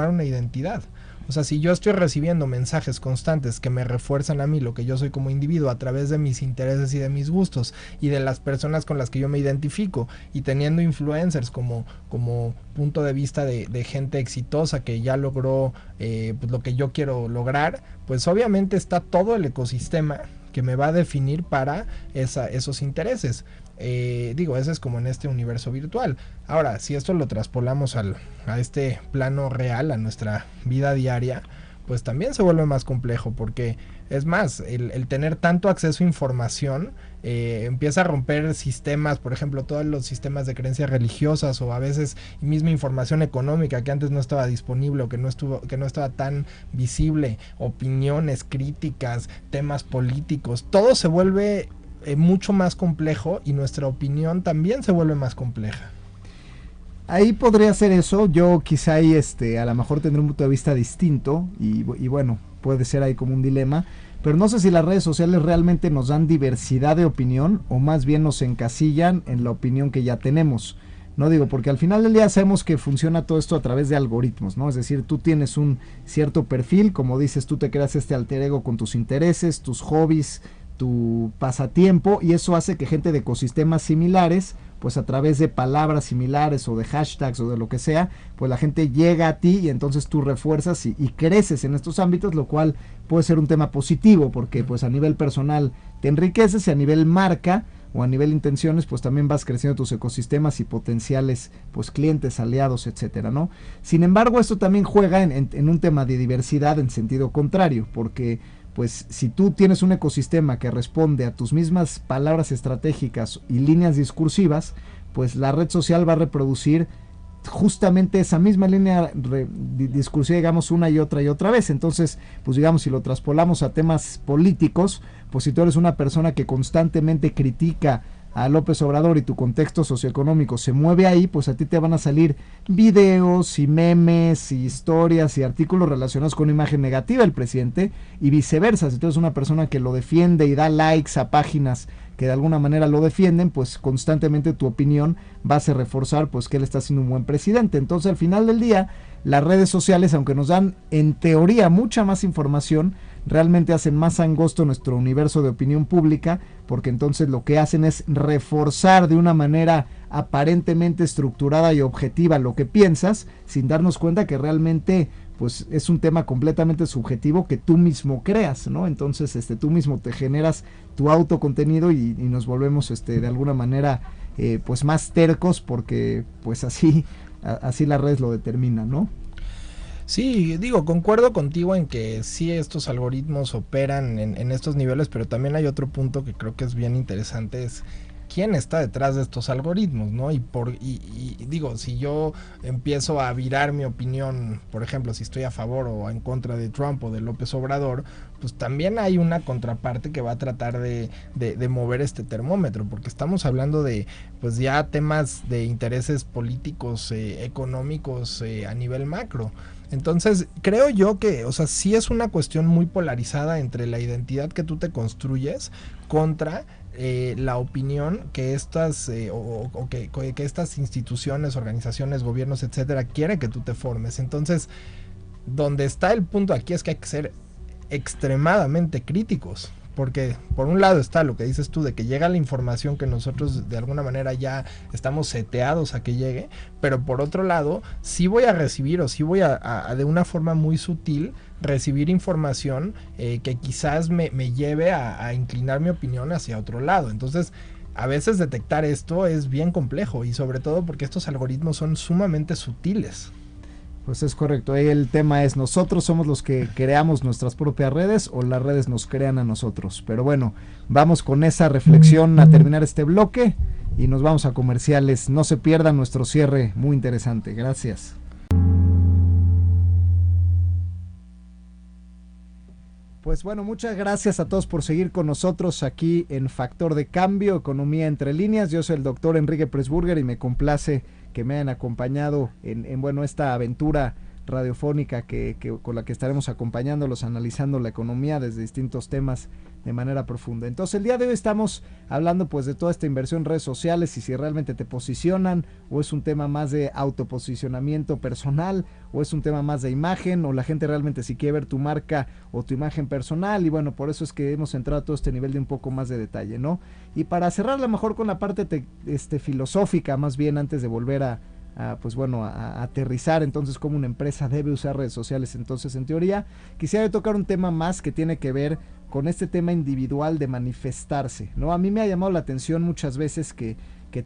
una identidad. O sea, si yo estoy recibiendo mensajes constantes que me refuerzan a mí lo que yo soy como individuo a través de mis intereses y de mis gustos y de las personas con las que yo me identifico, y teniendo influencers como punto de vista de gente exitosa que ya logró pues lo que yo quiero lograr, pues obviamente está todo el ecosistema que me va a definir para esos intereses. Ese es como en este universo virtual. Ahora, si esto lo traspolamos a este plano real, a nuestra vida diaria, pues también se vuelve más complejo, porque es más, el tener tanto acceso a información empieza a romper sistemas, por ejemplo, todos los sistemas de creencias religiosas, o a veces misma información económica que antes no estaba disponible o que no estaba tan visible, opiniones, críticas, temas políticos, todo se vuelve mucho más complejo, y nuestra opinión también se vuelve más compleja. Ahí podría ser eso. Yo quizá ahí a lo mejor tendré un punto de vista distinto, y bueno, puede ser ahí como un dilema, pero no sé si las redes sociales realmente nos dan diversidad de opinión, o más bien nos encasillan en la opinión que ya tenemos. No digo, porque al final del día sabemos que funciona todo esto a través de algoritmos, ¿no? Es decir, tú tienes un cierto perfil, como dices, tú te creas este alter ego con tus intereses, tus hobbies, tu pasatiempo, y eso hace que gente de ecosistemas similares, pues a través de palabras similares o de hashtags o de lo que sea, pues la gente llega a ti, y entonces tú refuerzas y creces en estos ámbitos, lo cual puede ser un tema positivo, porque pues a nivel personal te enriqueces, y a nivel marca o a nivel intenciones, pues también vas creciendo tus ecosistemas y potenciales pues clientes, aliados, etcétera, ¿no? Sin embargo, esto también juega en un tema de diversidad en sentido contrario, porque pues si tú tienes un ecosistema que responde a tus mismas palabras estratégicas y líneas discursivas, pues la red social va a reproducir justamente esa misma línea discursiva, digamos, una y otra vez. Entonces, pues digamos, si lo traspolamos a temas políticos, pues si tú eres una persona que constantemente critica a López Obrador y tu contexto socioeconómico se mueve ahí, pues a ti te van a salir videos y memes y historias y artículos relacionados con una imagen negativa del presidente, y viceversa. Si tú eres una persona que lo defiende y da likes a páginas que de alguna manera lo defienden, pues constantemente tu opinión va a reforzar pues que él está siendo un buen presidente. Entonces, al final del día, las redes sociales, aunque nos dan en teoría mucha más información, realmente hacen más angosto nuestro universo de opinión pública, porque entonces lo que hacen es reforzar de una manera aparentemente estructurada y objetiva lo que piensas, sin darnos cuenta que realmente pues es un tema completamente subjetivo que tú mismo creas, ¿no? Entonces tú mismo te generas tu autocontenido, y nos volvemos de alguna manera pues más tercos, porque pues así las redes lo determinan, ¿no? Sí, digo, concuerdo contigo en que sí estos algoritmos operan en estos niveles, pero también hay otro punto que creo que es bien interesante, es quién está detrás de estos algoritmos, ¿no? Y digo, si yo empiezo a virar mi opinión, por ejemplo, si estoy a favor o en contra de Trump o de López Obrador, pues también hay una contraparte que va a tratar de mover este termómetro, porque estamos hablando de pues ya temas de intereses políticos, económicos a nivel macro. Entonces, creo yo que, o sea, sí es una cuestión muy polarizada entre la identidad que tú te construyes contra la opinión que estas que estas instituciones, organizaciones, gobiernos, etcétera, quieren que tú te formes. Entonces, donde está el punto aquí es que hay que ser extremadamente críticos. Porque por un lado está lo que dices tú de que llega la información que nosotros de alguna manera ya estamos seteados a que llegue, pero por otro lado sí voy a recibir o sí voy a de una forma muy sutil recibir información que quizás me lleve a inclinar mi opinión hacia otro lado. Entonces a veces detectar esto es bien complejo y sobre todo porque estos algoritmos son sumamente sutiles. Pues es correcto, el tema es nosotros somos los que creamos nuestras propias redes o las redes nos crean a nosotros. Pero bueno, vamos con esa reflexión a terminar este bloque y nos vamos a comerciales. No se pierdan nuestro cierre, muy interesante. Gracias. Pues bueno, muchas gracias a todos por seguir con nosotros aquí en Factor de Cambio, Economía Entre Líneas. Yo soy el doctor Enrique Pressburger y me complace que me hayan acompañado en bueno, esta aventura radiofónica que con la que estaremos acompañándolos, analizando la economía desde distintos temas de manera profunda. Entonces el día de hoy estamos hablando pues de toda esta inversión en redes sociales y si realmente te posicionan o es un tema más de autoposicionamiento personal o es un tema más de imagen o la gente realmente si quiere ver tu marca o tu imagen personal y bueno, por eso es que hemos entrado a todo este nivel de un poco más de detalle, ¿no? Y para cerrar a lo mejor con la parte filosófica más bien antes de volver pues bueno, a aterrizar entonces cómo una empresa debe usar redes sociales. Entonces en teoría quisiera tocar un tema más que tiene que ver con este tema individual de manifestarse, ¿no? A mí me ha llamado la atención muchas veces que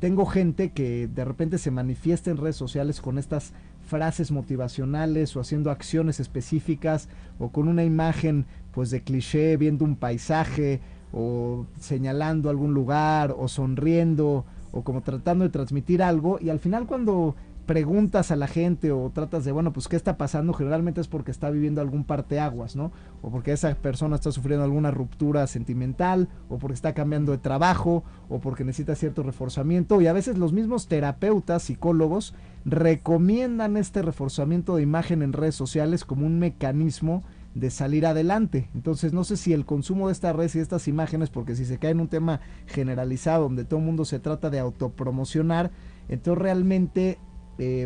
tengo gente que de repente se manifiesta en redes sociales con estas frases motivacionales o haciendo acciones específicas o con una imagen pues de cliché viendo un paisaje o señalando algún lugar o sonriendo o como tratando de transmitir algo y al final cuando preguntas a la gente o tratas de, bueno, pues qué está pasando, generalmente es porque está viviendo algún parteaguas, ¿no? O porque esa persona está sufriendo alguna ruptura sentimental, o porque está cambiando de trabajo, o porque necesita cierto reforzamiento, y a veces los mismos terapeutas, psicólogos, recomiendan este reforzamiento de imagen en redes sociales como un mecanismo de salir adelante. Entonces no sé si el consumo de estas redes y de estas imágenes, porque si se cae en un tema generalizado donde todo el mundo se trata de autopromocionar, entonces realmente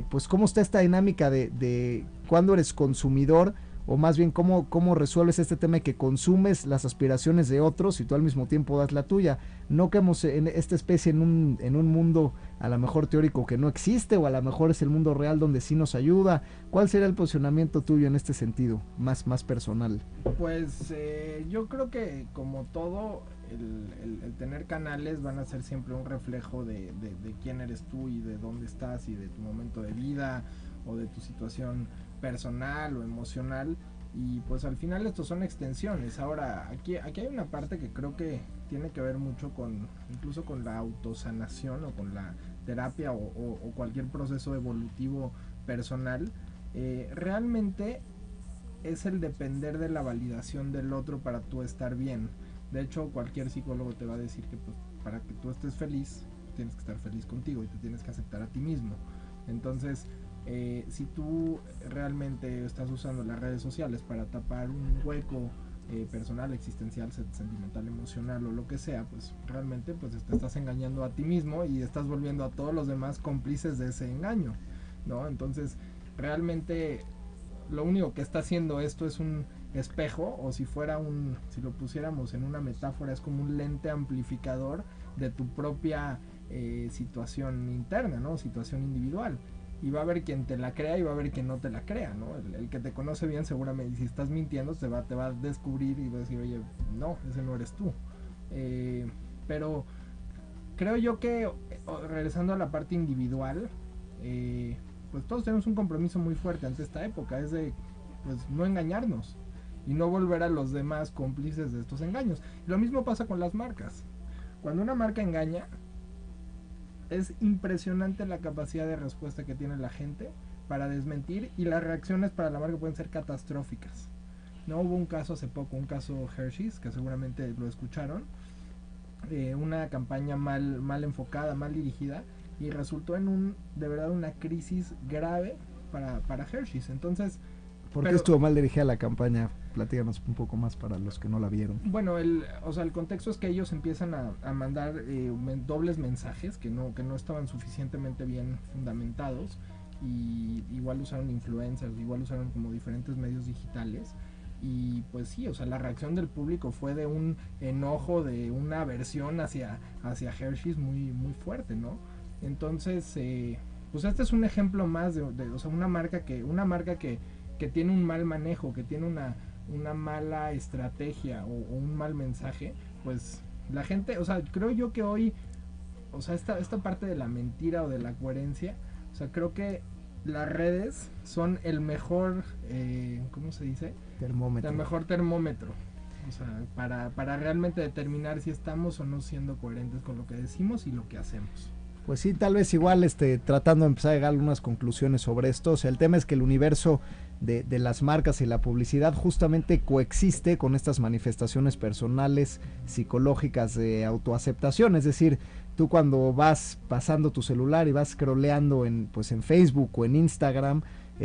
pues cómo está esta dinámica de cuándo eres consumidor o más bien cómo resuelves este tema de que consumes las aspiraciones de otros y tú al mismo tiempo das la tuya. No quedamos en esta especie en un mundo a lo mejor teórico que no existe o a lo mejor es el mundo real donde sí nos ayuda. ¿Cuál sería el posicionamiento tuyo en este sentido, más personal? Pues yo creo que como todo el tener canales van a ser siempre un reflejo de quién eres tú y de dónde estás y de tu momento de vida o de tu situación personal o emocional y pues al final estos son extensiones. Ahora aquí hay una parte que creo que tiene que ver mucho con incluso con la autosanación o con la terapia o cualquier proceso evolutivo personal. Realmente es el depender de la validación del otro para tú estar bien. De hecho, cualquier psicólogo te va a decir que pues, para que tú estés feliz, tienes que estar feliz contigo y te tienes que aceptar a ti mismo. Entonces, si tú realmente estás usando las redes sociales para tapar un hueco personal, existencial, sentimental, emocional o lo que sea, pues realmente pues te estás engañando a ti mismo y estás volviendo a todos los demás cómplices de ese engaño, ¿no? Entonces, realmente lo único que está haciendo esto es un espejo, o si lo pusiéramos en una metáfora, es como un lente amplificador de tu propia situación interna, ¿no? Situación individual. Y va a haber quien te la crea y va a haber quien no te la crea, ¿no? El que te conoce bien seguramente, si estás mintiendo, te va a descubrir y va a decir, oye, no, ese no eres tú. Pero creo yo que, regresando a la parte individual, pues todos tenemos un compromiso muy fuerte ante esta época, es de pues no engañarnos y no volver a los demás cómplices de estos engaños. Lo mismo pasa con las marcas. Cuando una marca engaña, es impresionante la capacidad de respuesta que tiene la gente para desmentir y las reacciones para la marca pueden ser catastróficas. No hubo un caso hace poco, un caso Hershey's, que seguramente lo escucharon, una campaña mal enfocada, mal dirigida, y resultó en de verdad una crisis grave para Hershey's. Entonces, ¿por qué estuvo mal dirigida la campaña? Platíganos un poco más para los que no la vieron. Bueno, el contexto es que ellos empiezan a mandar dobles mensajes que no estaban suficientemente bien fundamentados, y igual usaron influencers, igual usaron como diferentes medios digitales y pues sí, o sea, la reacción del público fue de un enojo, de una aversión hacia Hershey's muy fuerte, ¿no? Entonces, pues este es un ejemplo más o sea, una marca que tiene un mal manejo, que tiene una mala estrategia o un mal mensaje, pues la gente, o sea, creo yo que hoy, o sea, esta parte de la mentira o de la coherencia, o sea, creo que las redes son el mejor, ¿cómo se dice? Termómetro. El mejor termómetro. O sea, para realmente determinar si estamos o no siendo coherentes con lo que decimos y lo que hacemos. Pues sí, tal vez igual tratando de empezar a llegar a algunas conclusiones sobre esto. O sea, el tema es que el universo de las marcas y la publicidad justamente coexiste con estas manifestaciones personales, psicológicas de autoaceptación. Es decir, tú cuando vas pasando tu celular y vas scrolleando pues en Facebook o en Instagram,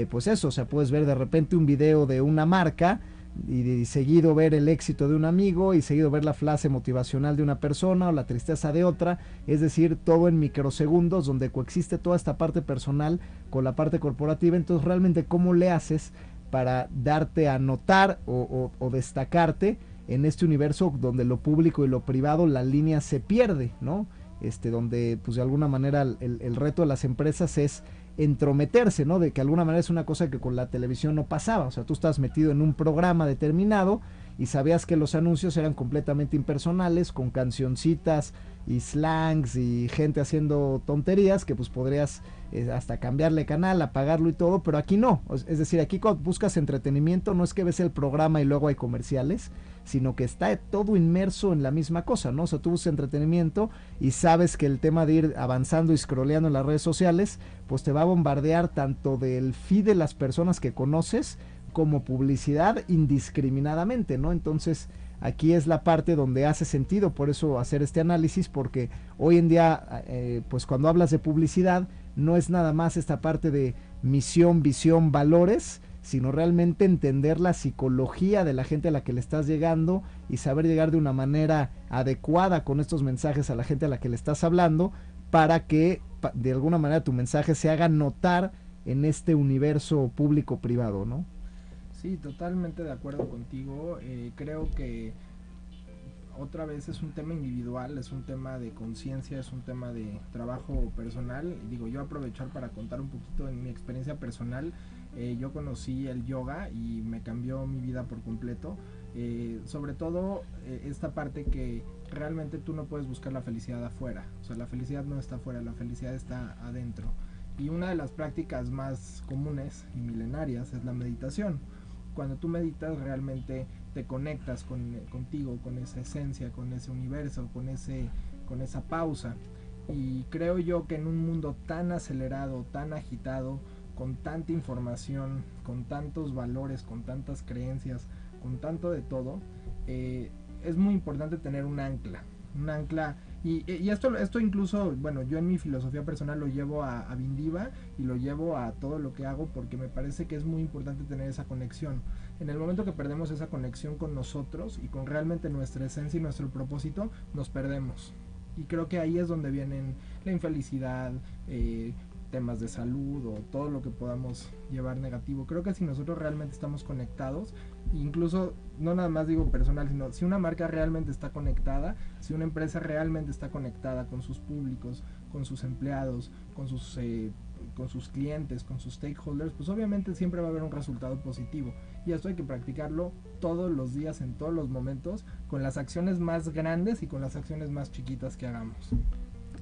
pues eso, o sea, puedes ver de repente un video de una marca y seguido ver el éxito de un amigo y seguido ver la frase motivacional de una persona o la tristeza de otra, es decir, todo en microsegundos donde coexiste toda esta parte personal con la parte corporativa. Entonces realmente cómo le haces para darte a notar o destacarte en este universo donde lo público y lo privado, la línea se pierde, ¿no? Donde pues de alguna manera el reto de las empresas es entrometerse, ¿no? De que de alguna manera es una cosa que con la televisión no pasaba. O sea, tú estás metido en un programa determinado y sabías que los anuncios eran completamente impersonales, con cancioncitas y slangs y gente haciendo tonterías que pues podrías hasta cambiarle canal, apagarlo y todo, pero aquí no. Es decir, aquí cuando buscas entretenimiento no es que ves el programa y luego hay comerciales, sino que está todo inmerso en la misma cosa, ¿no? O sea, tú buscas entretenimiento y sabes que el tema de ir avanzando y scrolleando en las redes sociales, pues te va a bombardear tanto del feed de las personas que conoces como publicidad indiscriminadamente, ¿no? Entonces, aquí es la parte donde hace sentido, por eso hacer este análisis, porque hoy en día, pues cuando hablas de publicidad, no es nada más esta parte de misión, visión, valores, sino realmente entender la psicología de la gente a la que le estás llegando y saber llegar de una manera adecuada con estos mensajes a la gente a la que le estás hablando para que de alguna manera tu mensaje se haga notar en este universo público-privado, ¿no? Sí, totalmente de acuerdo contigo. Creo que otra vez es un tema individual, es un tema de conciencia, es un tema de trabajo personal. Digo, yo aprovechar para contar un poquito en mi experiencia personal. Yo conocí el yoga y me cambió mi vida por completo. Sobre todo esta parte que realmente tú no puedes buscar la felicidad afuera. O sea, la felicidad no está afuera, la felicidad está adentro. Y una de las prácticas más comunes y milenarias es la meditación. Cuando tú meditas realmente te conectas contigo, con esa esencia, con ese universo, con esa pausa. Y creo yo que en un mundo tan acelerado, tan agitado, con tanta información, con tantos valores, con tantas creencias, con tanto de todo, es muy importante tener un ancla. Y esto incluso, bueno, yo en mi filosofía personal lo llevo a Vindiva y lo llevo a todo lo que hago porque me parece que es muy importante tener esa conexión. En el momento que perdemos esa conexión con nosotros y con realmente nuestra esencia y nuestro propósito, nos perdemos. Y creo que ahí es donde vienen la infelicidad, temas de salud o todo lo que podamos llevar negativo. Creo que si nosotros realmente estamos conectados, incluso no nada más digo personal, sino si una marca realmente está conectada, si una empresa realmente está conectada con sus públicos, con sus empleados, con sus clientes, con sus stakeholders, pues obviamente siempre va a haber un resultado positivo. Y esto hay que practicarlo todos los días, en todos los momentos, con las acciones más grandes y con las acciones más chiquitas que hagamos.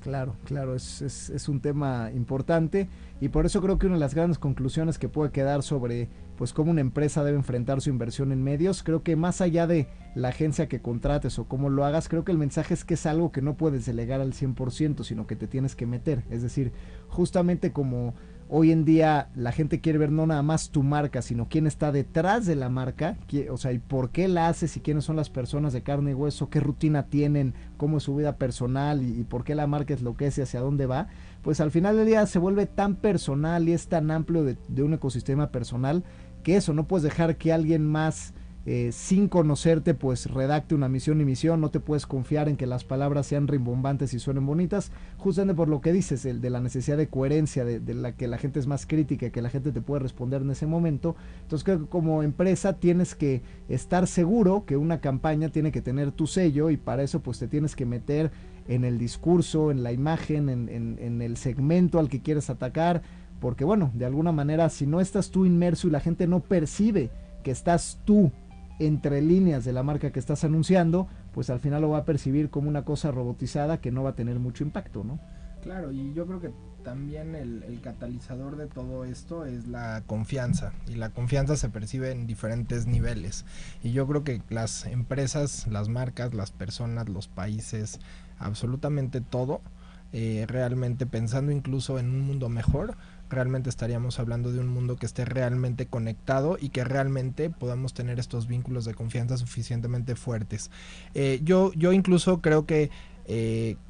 Claro, claro, es un tema importante y por eso creo que una de las grandes conclusiones que puede quedar sobre pues cómo una empresa debe enfrentar su inversión en medios, creo que más allá de la agencia que contrates o cómo lo hagas, creo que el mensaje es que es algo que no puedes delegar al 100%, sino que te tienes que meter, es decir, justamente como hoy en día la gente quiere ver no nada más tu marca, sino quién está detrás de la marca, o sea, y por qué la haces y quiénes son las personas de carne y hueso, qué rutina tienen, cómo es su vida personal y por qué la marca es lo que es y hacia dónde va, pues al final del día se vuelve tan personal y es tan amplio de un ecosistema personal que eso, no puedes dejar que alguien más sin conocerte, pues redacte una misión y misión. No te puedes confiar en que las palabras sean rimbombantes y suenen bonitas, justamente por lo que dices, de la necesidad de coherencia, de la que la gente es más crítica, que la gente te puede responder en ese momento. Entonces creo que como empresa tienes que estar seguro que una campaña tiene que tener tu sello, y para eso pues te tienes que meter en el discurso, en la imagen, en el segmento al que quieres atacar, porque bueno, de alguna manera si no estás tú inmerso y la gente no percibe que estás tú entre líneas de la marca que estás anunciando, pues al final lo va a percibir como una cosa robotizada que no va a tener mucho impacto, ¿no? Claro, y yo creo que también el catalizador de todo esto es la confianza, y la confianza se percibe en diferentes niveles, y yo creo que las empresas, las marcas, las personas, los países, absolutamente todo, realmente pensando incluso en un mundo mejor, realmente estaríamos hablando de un mundo que esté realmente conectado y que realmente podamos tener estos vínculos de confianza suficientemente fuertes. Yo incluso creo que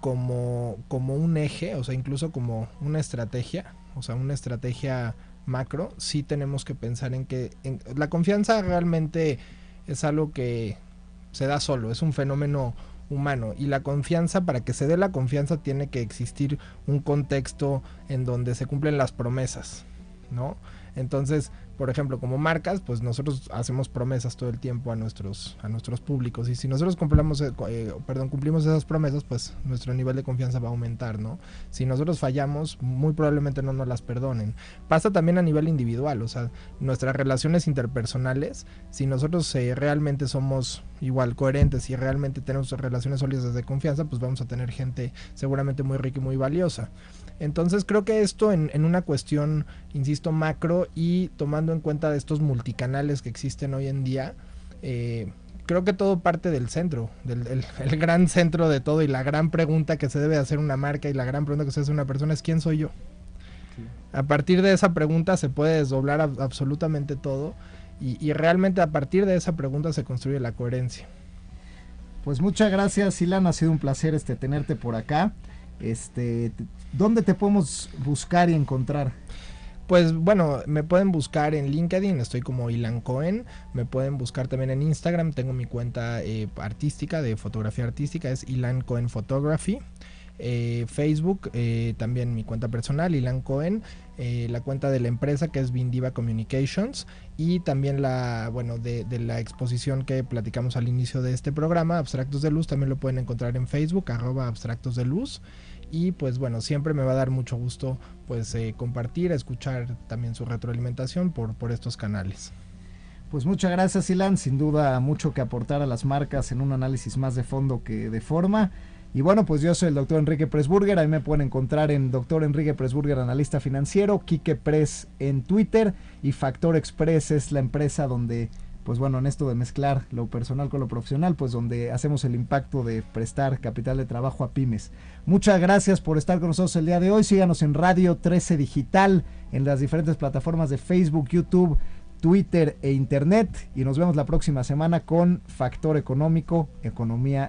como un eje, o sea, incluso como una estrategia, o sea, una estrategia macro, sí tenemos que pensar en que la confianza realmente es algo que se da solo, es un fenómeno humano, y la confianza, para que se dé la confianza tiene que existir un contexto en donde se cumplen las promesas, ¿no? Entonces, por ejemplo, como marcas, pues nosotros hacemos promesas todo el tiempo a nuestros públicos, y si nosotros cumplimos esas promesas, pues nuestro nivel de confianza va a aumentar, ¿no? Si nosotros fallamos, muy probablemente no nos las perdonen. Pasa también a nivel individual, o sea, nuestras relaciones interpersonales, si nosotros realmente somos igual coherentes y realmente tenemos relaciones sólidas de confianza, pues vamos a tener gente seguramente muy rica y muy valiosa. Entonces creo que esto en una cuestión, insisto, macro, y tomando en cuenta de estos multicanales que existen hoy en día, creo que todo parte del centro, el gran centro de todo, y la gran pregunta que se debe hacer una marca, y la gran pregunta que se hace una persona es ¿quién soy yo? Sí. A partir de esa pregunta se puede desdoblar absolutamente todo, y realmente a partir de esa pregunta se construye la coherencia. Pues muchas gracias, Ilan, ha sido un placer tenerte por acá. ¿Dónde te podemos buscar y encontrar? Pues bueno, me pueden buscar en LinkedIn, estoy como Ilan Cohen. Me pueden buscar también en Instagram, tengo mi cuenta artística, de fotografía artística, es Ilan Cohen Photography. Facebook, también mi cuenta personal, Ilan Cohen, la cuenta de la empresa, que es Vindiva Communications, y también de la exposición que platicamos al inicio de este programa, Abstractos de Luz, también lo pueden encontrar en Facebook, @Abstractos de Luz. Y pues bueno, siempre me va a dar mucho gusto pues compartir, escuchar también su retroalimentación por estos canales. Pues muchas gracias, Ilan, sin duda mucho que aportar a las marcas en un análisis más de fondo que de forma. Y bueno, pues yo soy el doctor Enrique Pressburger, ahí me pueden encontrar en Dr. Enrique Pressburger, analista financiero, Quique Press en Twitter, y Factor Express es la empresa donde, pues bueno, en esto de mezclar lo personal con lo profesional, pues donde hacemos el impacto de prestar capital de trabajo a pymes. Muchas gracias por estar con nosotros el día de hoy. Síganos en Radio 13 Digital, en las diferentes plataformas de Facebook, YouTube, Twitter e Internet, y nos vemos la próxima semana con Factor Económico, Economía